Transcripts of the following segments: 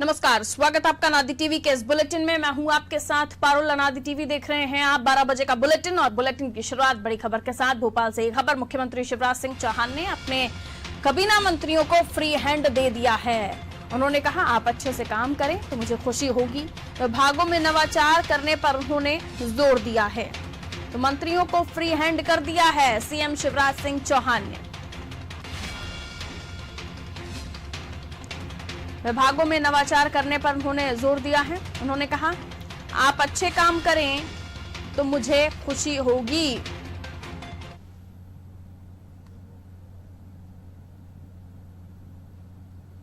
नमस्कार, स्वागत आपका अनादि टीवी के इस बुलेटिन में। मैं हूं आपके साथ पारुल। अनादि टीवी देख रहे हैं आप। 12 बजे का बुलेटिन और बुलेटिन की शुरुआत बड़ी खबर के साथ। भोपाल से एक खबर, मुख्यमंत्री शिवराज सिंह चौहान ने अपने काबीना मंत्रियों को फ्री हैंड दे दिया है। उन्होंने कहा, आप अच्छे से काम करें तो मुझे खुशी होगी। विभागों में नवाचार करने पर उन्होंने जोर दिया है। तो मंत्रियों को फ्री हैंड कर दिया है सीएम शिवराज सिंह चौहान ने। विभागों में नवाचार करने पर उन्होंने जोर दिया है। उन्होंने कहा, आप अच्छे काम करें तो मुझे खुशी होगी।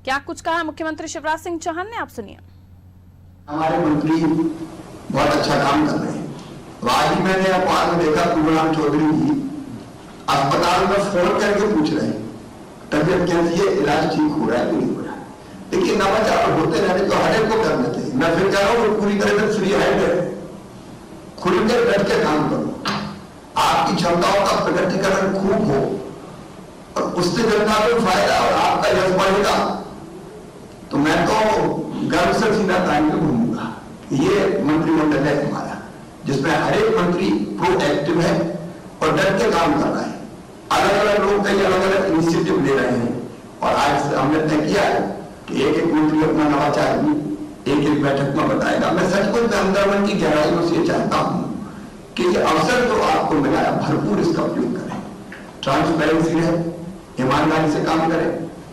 क्या कुछ कहा मुख्यमंत्री शिवराज सिंह चौहान ने, आप सुनिए। हमारे मंत्री बहुत अच्छा काम कर रहे हैं। आज ही मैंने अखबार में देखा, प्रभुराम चौधरी जी अस्पताल में फोन करके पूछ रहे हैं तबियत कैसी है, इलाज ठीक हो रहा है नहीं हो रहा है। देखिए, नवाचार होते रहने तो हर एक को करने थे। मैं फिर कह रहा हूँ पूरी तरह से फ्री हैंड है, खुलकर बैठ के काम करो। आपकी क्षमताओं का प्रकटीकरण खूब हो और उससे जनता को फायदा और आपका यश बढ़ेगा। तो मैं तो गर्व से सीधा तान के घूमूंगा। ये मंत्रिमंडल है हमारा, जिसमें हर एक मंत्री प्रोएक्टिव है और डट के काम कर रहा है। अलग अलग लोग कई अलग अलग इनिशिएटिव ले रहे हैं और आज हमने तय किया है कि एक एक मंत्री अपना नवाचार भी एक एक बैठक में बताएगा। मैं सचमुच अंदर मन की गहराइयों से चाहता हूं कि ये अवसर जो आपको मिला है भरपूर इसका उपयोग करें। ट्रांसपेरेंसी है, ईमानदारी से काम करें,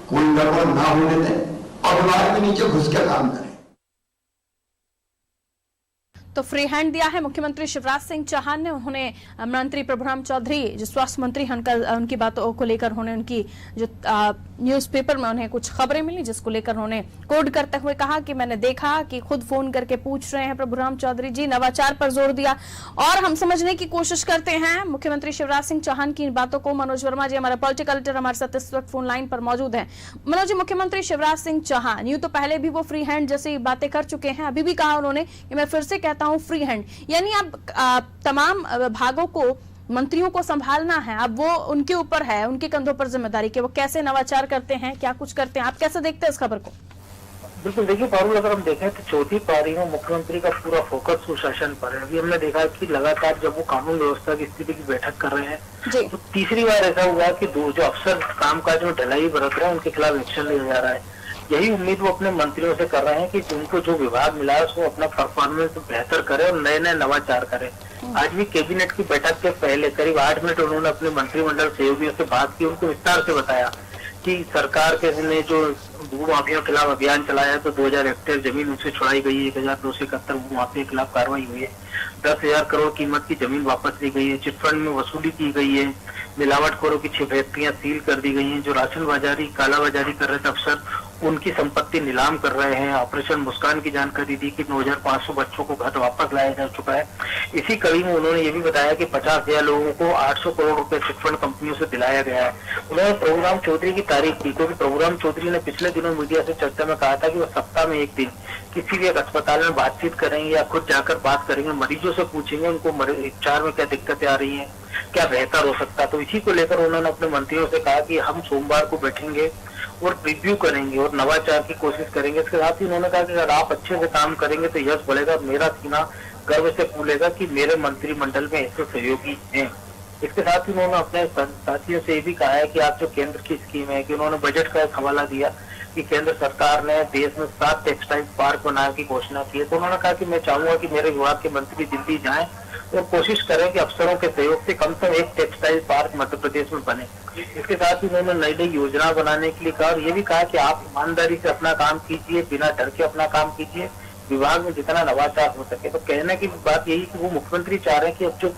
कोई गड़बड़ ना होने दें और दीवार के नीचे घुस के काम करें। तो फ्री हैंड दिया है मुख्यमंत्री शिवराज सिंह चौहान ने। उन्होंने मंत्री प्रभुराम चौधरी जो स्वास्थ्य मंत्री हैं, उनकी बातों को लेकर उन्होंने उनकी जो न्यूज़पेपर में उन्हें कुछ खबरें मिली, जिसको लेकर उन्होंने कोड करते हुए कहा कि मैंने देखा कि खुद फोन करके पूछ रहे हैं प्रभुराम चौधरी जी। नवाचार पर जोर दिया और हम समझने की कोशिश करते हैं मुख्यमंत्री शिवराज सिंह चौहान की बातों को। मनोज वर्मा जी हमारा पॉलिटिकल एडिटर हमारे साथ इस वक्त फोन लाइन पर मौजूद है। मनोज जी, मुख्यमंत्री शिवराज सिंह चौहान यूं तो पहले भी वो फ्री हैंड जैसी बातें कर चुके हैं, अभी भी कहा उन्होंने कि मैं फिर से कहता हूं फ्री हैंड, यानी अब तमाम विभागों को मंत्रियों को संभालना है। अब वो उनके ऊपर है, उनके कंधों पर जिम्मेदारी कि वो कैसे नवाचार करते हैं, क्या कुछ करते हैं। आप कैसे देखते हैं इस खबर को? बिल्कुल, देखिए पारुल, अगर हम देखें तो चौथी पारी में मुख्यमंत्री का पूरा फोकस सुशासन पर है। अभी हमने देखा कि लगातार जब वो कानून व्यवस्था की स्थिति की बैठक कर रहे हैं तो तीसरी बार ऐसा हुआ कि जो अफसर कामकाज में ढिलाई बरत रहे हैं उनके खिलाफ एक्शन लिया जा रहा है। यही उम्मीद वो अपने मंत्रियों से कर रहे हैं कि उनको जो विभाग मिला है उसको अपना परफॉर्मेंस बेहतर करे और नए नए नवाचार करे। आज भी कैबिनेट की बैठक के पहले करीब 8 मिनट उन्होंने अपने मंत्रिमंडल सहयोगियों से बात की, उनको विस्तार से बताया कि सरकार के ने जो भू माफियों के खिलाफ अभियान चलाया है तो 2000 हेक्टेयर जमीन उनसे छुड़ाई गई है, 1271 भू माफिया के खिलाफ कार्रवाई हुई है, 10,000 करोड़ कीमत की जमीन वापस ली गई है, चिटफंड में वसूली की गई है, मिलावटखोरों की 6 फैक्ट्रियां सील कर दी गई हैं, जो राशन बाजारी कालाबाजारी कर रहे थे अफसर उनकी संपत्ति नीलाम कर रहे हैं। ऑपरेशन मुस्कान की जानकारी दी कि 9,500 बच्चों को घर वापस लाया जा चुका है। इसी कड़ी में उन्होंने ये भी बताया कि 50,000 लोगों को 800 करोड़ रुपए चिटफंड कंपनियों से दिलाया गया है। उन्होंने प्रभुराम चौधरी की तारीफ की, क्योंकि प्रभुराम चौधरी ने पिछले दिनों मीडिया से चर्चा में कहा था कि वो सप्ताह में एक दिन किसी भी एक अस्पताल में बातचीत करेंगे या खुद जाकर बात करेंगे, मरीजों से पूछेंगे उनको उपचार में क्या दिक्कतें आ रही हैं, क्या बेहतर हो सकता है। तो इसी को लेकर उन्होंने अपने मंत्रियों से कहा कि हम सोमवार को बैठेंगे और रिव्यू करेंगे और नवाचार की कोशिश करेंगे। इसके साथ ही उन्होंने कहा कि अगर आप अच्छे से काम करेंगे तो यश बढ़ेगा, मेरा सीना गर्व से फूलेगा कि मेरे मंत्रिमंडल में ऐसे सहयोगी हैं। इसके साथ ही उन्होंने अपने साथियों से ये भी कहा है कि आप जो केंद्र की स्कीम है, कि उन्होंने बजट का एक हवाला दिया कि केंद्र सरकार ने देश में 7 टेक्सटाइल पार्क बनाने की घोषणा की है। तो उन्होंने कहा कि मैं चाहूंगा कि मेरे विभाग के मंत्री दिल्ली जाएं और कोशिश करें कि अफसरों के सहयोग से कम से कम एक टेक्सटाइल पार्क मध्य प्रदेश में बने। इसके साथ ही उन्होंने नई नई योजना बनाने के लिए कहा और ये भी कहा कि आप ईमानदारी से अपना काम कीजिए, बिना डर के अपना काम कीजिए, विभाग में जितना नवाचार हो सके। तो कहने की बात यही कि वो मुख्यमंत्री चाह रहे हैं कि अब जो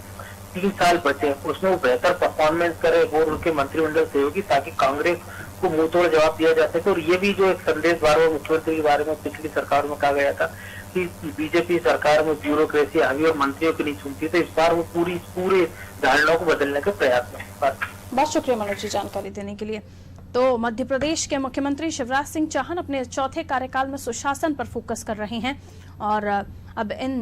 3 साल बचे उसमें वो बेहतर परफॉर्मेंस करे वो उनके मंत्रिमंडल सहयोगी, ताकि कांग्रेस को मुंह तोड़ जवाब दिया जा सके। और ये भी जो एक संदेश बार बार मुख्यमंत्री के बारे में पिछली सरकार में कहा गया था कि बीजेपी सरकार में ब्यूरोक्रेसी हावी और मंत्रियों की नहीं सुनती, तो इस बार वो पूरे धारणाओं को बदलने के प्रयास में। बहुत शुक्रिया मनोज जी जानकारी देने के लिए। तो मध्य प्रदेश के मुख्यमंत्री शिवराज सिंह चौहान अपने चौथे कार्यकाल में सुशासन पर फोकस कर रहे हैं और अब इन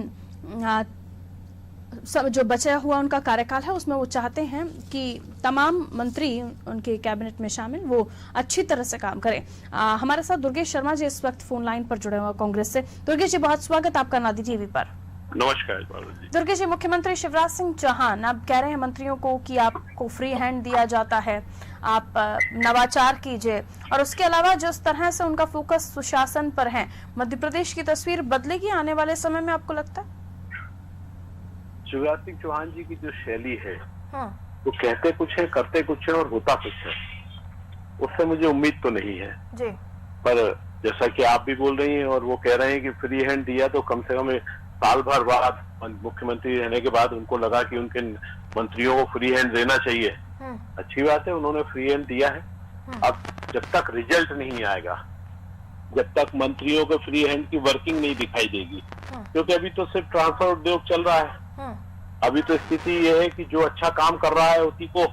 जो बचा हुआ उनका कार्यकाल है उसमें वो चाहते हैं कि तमाम मंत्री उनके कैबिनेट में शामिल वो अच्छी तरह से काम करें। हमारे साथ दुर्गेश शर्मा जी इस वक्त फोन लाइन पर जुड़े हुए कांग्रेस से। दुर्गेश जी, बहुत स्वागत आपका नादी टीवी पर। नमस्कार जी। दुर्गेश जी, मुख्यमंत्री शिवराज सिंह चौहान अब कह रहे हैं मंत्रियों को कि आपको फ्री हैंड दिया जाता है, आप नवाचार कीजिए, और उसके अलावा जिस तरह से उनका फोकस सुशासन पर है, मध्य प्रदेश की तस्वीर बदलेगी आने वाले समय में, आपको लगता है? शिवराज सिंह चौहान जी की जो शैली है वो कहते कुछ है, करते कुछ है और होता कुछ है, उससे मुझे उम्मीद तो नहीं है जी। पर जैसा कि आप भी बोल रही हैं और वो कह रहे हैं कि फ्री हैंड दिया, तो कम से कम साल भर बाद मुख्यमंत्री रहने के बाद उनको लगा कि उनके मंत्रियों को फ्री हैंड देना चाहिए। अच्छी बात है, उन्होंने फ्री हैंड दिया है। अब जब तक रिजल्ट नहीं आएगा, जब तक मंत्रियों को फ्री हैंड की वर्किंग नहीं दिखाई देगी, क्योंकि अभी तो सिर्फ ट्रांसफर उद्योग चल रहा है। अभी तो स्थिति ये है कि जो अच्छा काम कर रहा है उसी को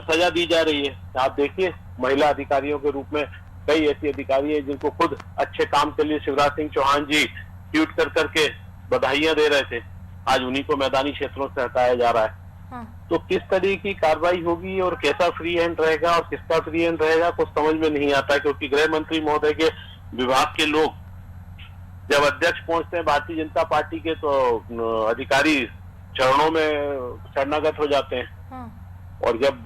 सजा दी जा रही है। आप देखिए, महिला अधिकारियों के रूप में कई ऐसी अधिकारी है जिनको खुद अच्छे काम के लिए शिवराज सिंह चौहान जी ट्वीट कर करके बधाइयां दे रहे थे, आज उन्हीं को मैदानी क्षेत्रों से हटाया जा रहा है। तो किस तरह की कार्रवाई होगी और कैसा फ्री हैंड रहेगा और किसका फ्री हैंड रहेगा कुछ समझ में नहीं आता, क्योंकि गृह मंत्री महोदय के विभाग के लोग जब अध्यक्ष पहुंचते हैं भारतीय जनता पार्टी के, तो अधिकारी चरणों में शरणागत हो जाते हैं, और जब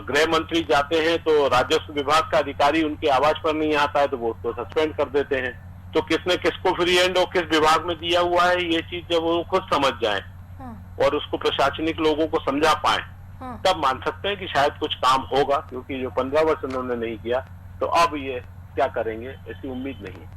गृह मंत्री जाते हैं तो राजस्व विभाग का अधिकारी उनकी आवाज पर नहीं आता है तो वो उसको सस्पेंड कर देते हैं। तो किसने किसको फ्री हैंड और किस विभाग में दिया हुआ है, ये चीज जब वो खुद समझ जाए और उसको प्रशासनिक लोगों को समझा पाए, तब मान सकते हैं कि शायद कुछ काम होगा, क्योंकि जो 15 वर्ष उन्होंने नहीं किया तो अब ये क्या करेंगे, ऐसी उम्मीद नहीं है।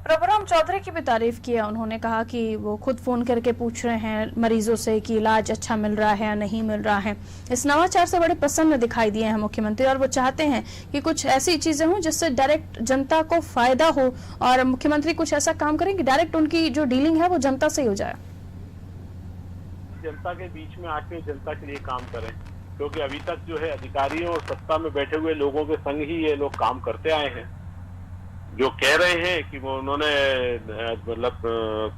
प्रभुराम चौधरी की भी तारीफ की है, उन्होंने कहा कि वो खुद फोन करके पूछ रहे हैं मरीजों से कि इलाज अच्छा मिल रहा है या नहीं मिल रहा है। इस नवाचार से बड़े प्रसन्न दिखाई दिए हैं मुख्यमंत्री, और वो चाहते हैं कि कुछ ऐसी चीजें हों जिससे डायरेक्ट जनता को फायदा हो, और मुख्यमंत्री कुछ ऐसा काम करें कि डायरेक्ट उनकी जो डीलिंग है वो जनता से ही हो जाए। जनता के बीच में आके जनता के लिए काम करें, क्योंकि अभी तक जो है अधिकारियों और सत्ता में बैठे हुए लोगों के संग ही ये लोग काम करते आए हैं। जो कह रहे हैं कि वो उन्होंने मतलब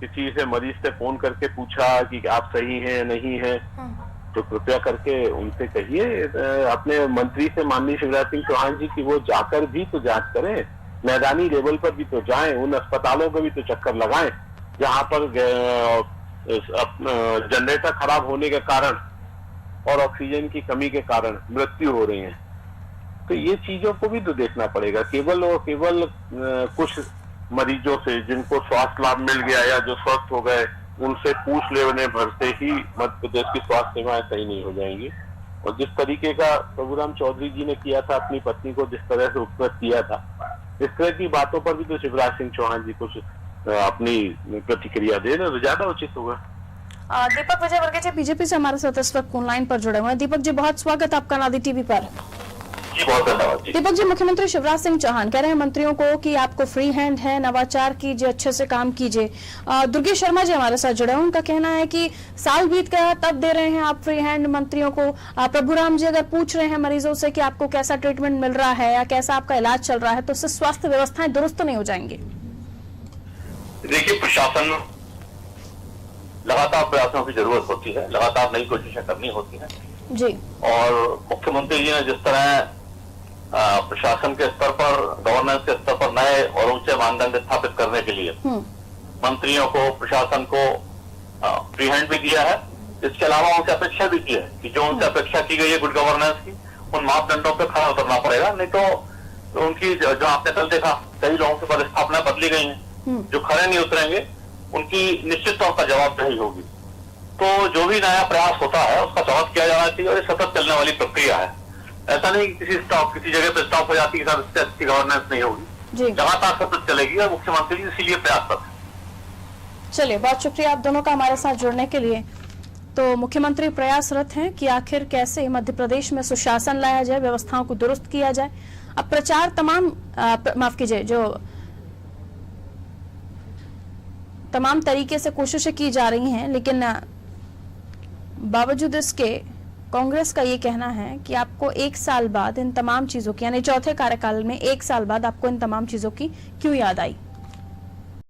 किसी से मरीज से फोन करके पूछा कि आप सही हैं या नहीं है, तो कृपया करके उनसे कहिए अपने मंत्री से, माननीय शिवराज सिंह चौहान जी, की वो जाकर भी तो जांच करें, मैदानी लेवल पर भी तो जाएं, उन अस्पतालों को भी तो चक्कर लगाएं जहां पर जनरेटर खराब होने के कारण और ऑक्सीजन की कमी के कारण मृत्यु हो रही है। तो ये चीजों को भी तो देखना पड़ेगा। केवल और केवल कुछ मरीजों से जिनको स्वास्थ्य लाभ मिल गया या जो स्वस्थ हो गए उनसे पूछ लेने भर से ही मध्य प्रदेश की स्वास्थ्य सेवाएं सही नहीं हो जाएंगी। और जिस तरीके का प्रभुराम चौधरी जी ने किया था, अपनी पत्नी को जिस तरह से उपकृत किया था, इस तरह की बातों पर भी तो शिवराज सिंह चौहान जी कुछ अपनी प्रतिक्रिया दे तो ज्यादा उचित होगा। दीपक विजयवर्गीय जी बीजेपी से हमारे साथ इस वक्त ऑनलाइन पर जुड़े हुए हैं। दीपक जी, बहुत स्वागत आपका नादी टीवी पर। जी बहुत धन्यवाद। दीपक जी, मुख्यमंत्री शिवराज सिंह चौहान कह रहे हैं मंत्रियों को कि आपको फ्री हैंड है, नवाचार कीजिए, अच्छे से काम कीजिए। दुर्गेश शर्मा जी हमारे साथ जुड़े हैं, उनका कहना है कि साल बीत गया तब दे रहे हैं आप फ्री हैंड मंत्रियों को। प्रभुराम जी अगर पूछ रहे हैं मरीजों से कि आपको कैसा ट्रीटमेंट मिल रहा है या कैसा आपका इलाज चल रहा है, तो उससे स्वास्थ्य व्यवस्थाएं दुरुस्त नहीं हो जाएंगी। देखिए, प्रशासन लगातार प्रयासों की जरूरत होती है, लगातार नई कोशिशें करनी होती हैं जी। और मुख्यमंत्री जी ने जिस तरह प्रशासन के स्तर पर, गवर्नेंस के स्तर पर नए और ऊंचे मानदंड स्थापित करने के लिए मंत्रियों को, प्रशासन को फ्री हैंड भी दिया है। इसके अलावा उनसे अपेक्षा भी की है कि जो उनसे अपेक्षा की गई है गुड गवर्नेंस की, उन मापदंडों पर खड़ा उतरना पड़ेगा। नहीं तो उनकी जो आपने कल देखा, कई लोगों की पदस्थापना बदली गई है, जो खड़े नहीं उतरेंगे उनकी निश्चित तौर पर जवाबदेही होगी। तो जो भी नया प्रयास होता है उसका स्वागत किया जाना चाहिए, और ये सतत चलने वाली प्रक्रिया है। ऐसा नहीं कि किसी जगह पे स्टॉप हो जाती है, इससे अच्छी गवर्नेंस नहीं होगी, लगातार सतत चलेगी, और मुख्यमंत्री इसीलिए प्रयासरत है। चलिए, बहुत शुक्रिया आप दोनों का हमारे साथ जुड़ने के लिए। तो मुख्यमंत्री प्रयासरत हैं कि आखिर कैसे मध्य प्रदेश में सुशासन लाया जाए, व्यवस्थाओं को दुरुस्त किया जाए। अब प्रचार तमाम तरीके से कोशिशें की जा रही हैं, लेकिन बावजूद इसके कांग्रेस का ये कहना है कि आपको 1 साल बाद इन तमाम चीजों की, यानी चौथे कार्यकाल में 1 साल बाद आपको इन तमाम चीजों की क्यों याद आई।